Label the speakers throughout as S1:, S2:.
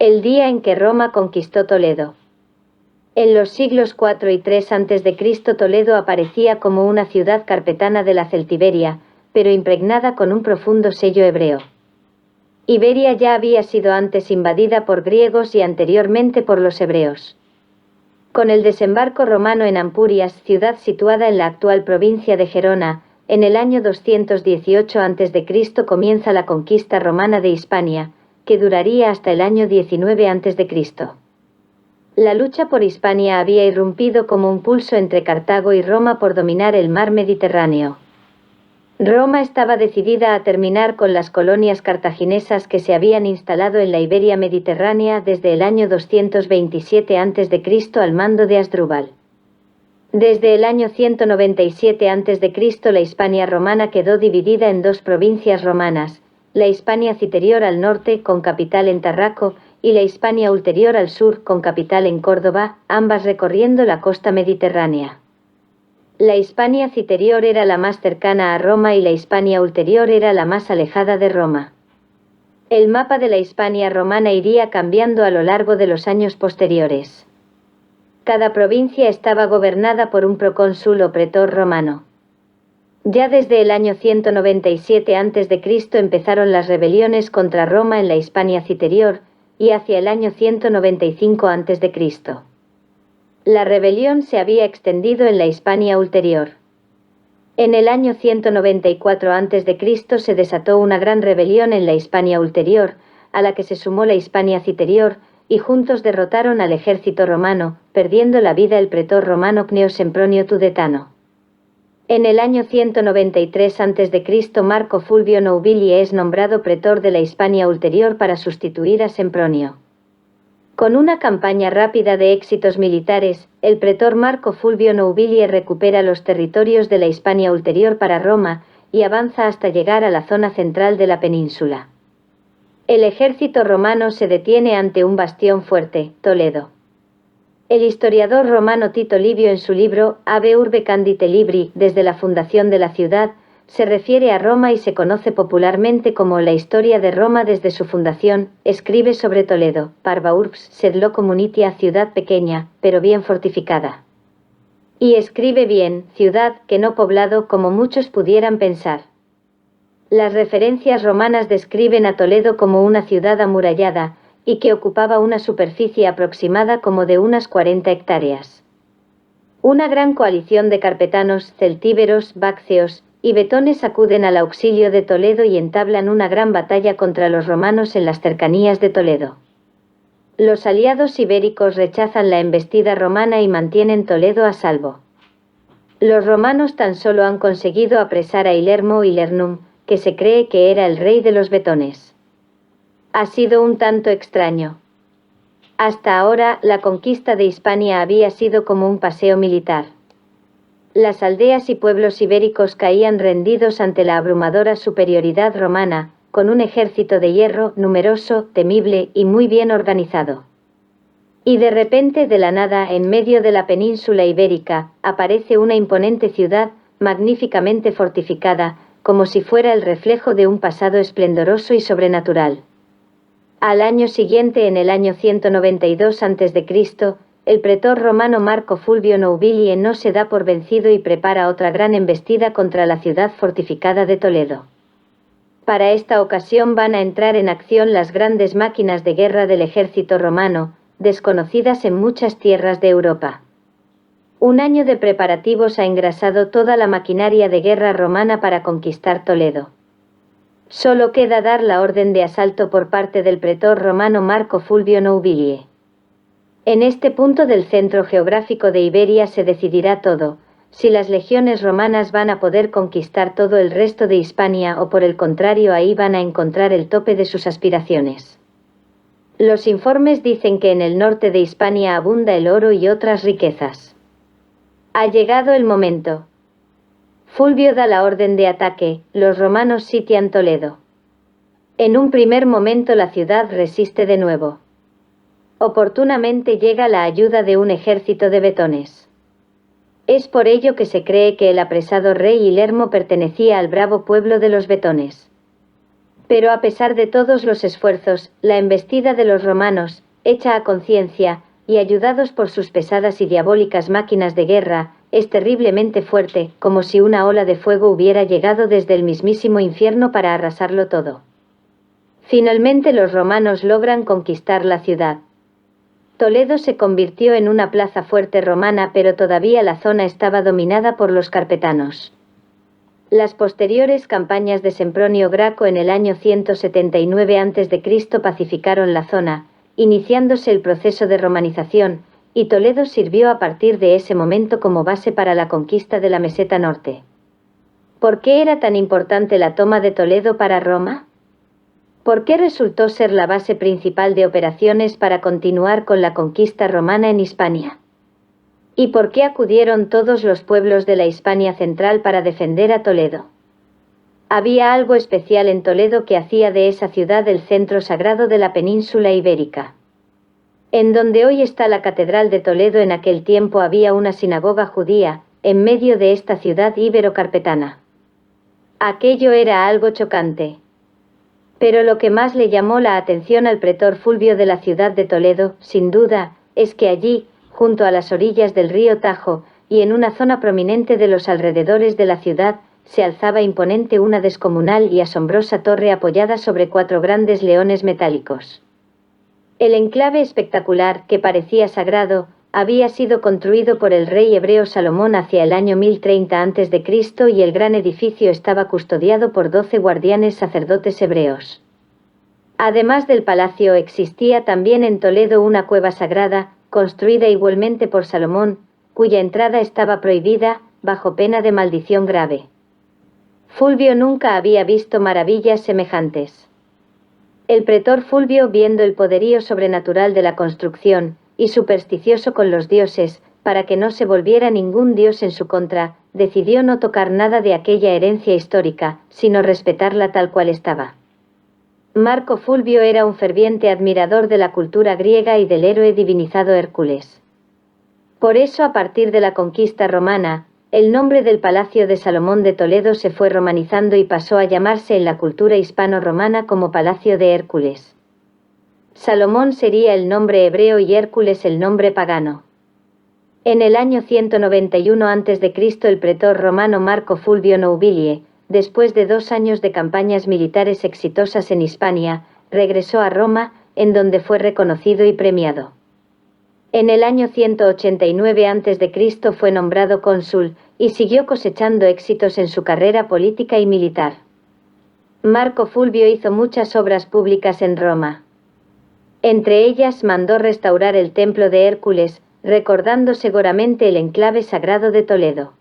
S1: El día en que Roma conquistó Toledo. En los siglos IV y III a.C. Toledo aparecía como una ciudad carpetana de la Celtiberia, pero impregnada con un profundo sello hebreo. Iberia ya había sido antes invadida por griegos y anteriormente por los hebreos. Con el desembarco romano en Ampurias, ciudad situada en la actual provincia de Gerona, en el año 218 a.C. comienza la conquista romana de Hispania, que duraría hasta el año 19 a.C. La lucha por Hispania había irrumpido como un pulso entre Cartago y Roma por dominar el mar Mediterráneo. Roma estaba decidida a terminar con las colonias cartaginesas que se habían instalado en la Iberia mediterránea desde el año 227 a.C. al mando de Asdrúbal. Desde el año 197 a.C. la Hispania romana quedó dividida en dos provincias romanas, la Hispania citerior al norte con capital en Tarraco y la Hispania ulterior al sur con capital en Córdoba, ambas recorriendo la costa mediterránea. La Hispania citerior era la más cercana a Roma y la Hispania ulterior era la más alejada de Roma. El mapa de la Hispania romana iría cambiando a lo largo de los años posteriores. Cada provincia estaba gobernada por un procónsul o pretor romano. Ya desde el año 197 a.C. empezaron las rebeliones contra Roma en la Hispania citerior, y hacia el año 195 a.C. La rebelión se había extendido en la Hispania ulterior. En el año 194 a.C. se desató una gran rebelión en la Hispania ulterior, a la que se sumó la Hispania citerior, y juntos derrotaron al ejército romano, perdiendo la vida el pretor romano Cneo Sempronio Tudetano. En el año 193 a.C. Marco Fulvio Noubili es nombrado pretor de la Hispania ulterior para sustituir a Sempronio. Con una campaña rápida de éxitos militares, el pretor Marco Fulvio Noubili recupera los territorios de la Hispania ulterior para Roma y avanza hasta llegar a la zona central de la península. El ejército romano se detiene ante un bastión fuerte, Toledo. El historiador romano Tito Livio en su libro Ave Urbe Candite Libri, desde la fundación de la ciudad, se refiere a Roma y se conoce popularmente como la historia de Roma desde su fundación. Escribe sobre Toledo, Parva Urbs sed loco munitia, ciudad pequeña, pero bien fortificada. Y escribe bien, ciudad que no poblado como muchos pudieran pensar. Las referencias romanas describen a Toledo como una ciudad amurallada, y que ocupaba una superficie aproximada como de unas 40 hectáreas. Una gran coalición de carpetanos, celtíberos, bacceos y betones acuden al auxilio de Toledo y entablan una gran batalla contra los romanos en las cercanías de Toledo. Los aliados ibéricos rechazan la embestida romana y mantienen Toledo a salvo. Los romanos tan solo han conseguido apresar a Ilermo Ilernum, que se cree que era el rey de los betones. Ha sido un tanto extraño. Hasta ahora, la conquista de Hispania había sido como un paseo militar. Las aldeas y pueblos ibéricos caían rendidos ante la abrumadora superioridad romana, con un ejército de hierro, numeroso, temible y muy bien organizado. Y de repente, de la nada, en medio de la península ibérica, aparece una imponente ciudad, magníficamente fortificada, como si fuera el reflejo de un pasado esplendoroso y sobrenatural. Al año siguiente, en el año 192 a.C., el pretor romano Marco Fulvio Noubili no se da por vencido y prepara otra gran embestida contra la ciudad fortificada de Toledo. Para esta ocasión van a entrar en acción las grandes máquinas de guerra del ejército romano, desconocidas en muchas tierras de Europa. Un año de preparativos ha engrasado toda la maquinaria de guerra romana para conquistar Toledo. Solo queda dar la orden de asalto por parte del pretor romano Marco Fulvio Noubili. En este punto del centro geográfico de Iberia se decidirá todo, si las legiones romanas van a poder conquistar todo el resto de Hispania o por el contrario ahí van a encontrar el tope de sus aspiraciones. Los informes dicen que en el norte de Hispania abunda el oro y otras riquezas. Ha llegado el momento. Fulvio da la orden de ataque, los romanos sitian Toledo. En un primer momento la ciudad resiste de nuevo. Oportunamente llega la ayuda de un ejército de betones. Es por ello que se cree que el apresado rey Ilermo pertenecía al bravo pueblo de los betones. Pero a pesar de todos los esfuerzos, la embestida de los romanos, hecha a conciencia, y ayudados por sus pesadas y diabólicas máquinas de guerra, es terriblemente fuerte, como si una ola de fuego hubiera llegado desde el mismísimo infierno para arrasarlo todo. Finalmente los romanos logran conquistar la ciudad. Toledo se convirtió en una plaza fuerte romana, pero todavía la zona estaba dominada por los carpetanos. Las posteriores campañas de Sempronio Graco en el año 179 a.C. pacificaron la zona, iniciándose el proceso de romanización, y Toledo sirvió a partir de ese momento como base para la conquista de la meseta norte. ¿Por qué era tan importante la toma de Toledo para Roma? ¿Por qué resultó ser la base principal de operaciones para continuar con la conquista romana en Hispania? ¿Y por qué acudieron todos los pueblos de la Hispania central para defender a Toledo? Había algo especial en Toledo que hacía de esa ciudad el centro sagrado de la península ibérica. En donde hoy está la Catedral de Toledo, en aquel tiempo había una sinagoga judía, en medio de esta ciudad ibero-carpetana. Aquello era algo chocante. Pero lo que más le llamó la atención al pretor Fulvio de la ciudad de Toledo, sin duda, es que allí, junto a las orillas del río Tajo, y en una zona prominente de los alrededores de la ciudad, se alzaba imponente una descomunal y asombrosa torre apoyada sobre 4 grandes leones metálicos. El enclave espectacular, que parecía sagrado, había sido construido por el rey hebreo Salomón hacia el año 1030 a.C. y el gran edificio estaba custodiado por 12 guardianes sacerdotes hebreos. Además del palacio, existía también en Toledo una cueva sagrada, construida igualmente por Salomón, cuya entrada estaba prohibida, bajo pena de maldición grave. Fulvio nunca había visto maravillas semejantes. El pretor Fulvio, viendo el poderío sobrenatural de la construcción, y supersticioso con los dioses, para que no se volviera ningún dios en su contra, decidió no tocar nada de aquella herencia histórica, sino respetarla tal cual estaba. Marco Fulvio era un ferviente admirador de la cultura griega y del héroe divinizado Hércules. Por eso, a partir de la conquista romana, el nombre del Palacio de Salomón de Toledo se fue romanizando y pasó a llamarse en la cultura hispano-romana como Palacio de Hércules. Salomón sería el nombre hebreo y Hércules el nombre pagano. En el año 191 a.C. el pretor romano Marco Fulvio Nobilie, después de 2 años de campañas militares exitosas en Hispania, regresó a Roma, en donde fue reconocido y premiado. En el año 189 a.C. fue nombrado cónsul, y siguió cosechando éxitos en su carrera política y militar. Marco Fulvio hizo muchas obras públicas en Roma. Entre ellas mandó restaurar el templo de Hércules, recordando seguramente el enclave sagrado de Toledo.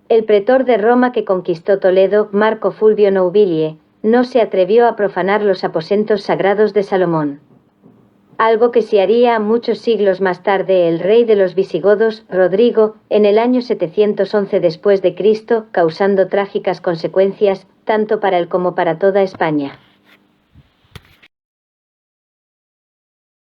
S1: El pretor de Roma que conquistó Toledo, Marco Fulvio Nobilie, no se atrevió a profanar los aposentos sagrados de Salomón. Algo que se haría muchos siglos más tarde el rey de los visigodos, Rodrigo, en el año 711 después de Cristo, causando trágicas consecuencias, tanto para él como para toda España.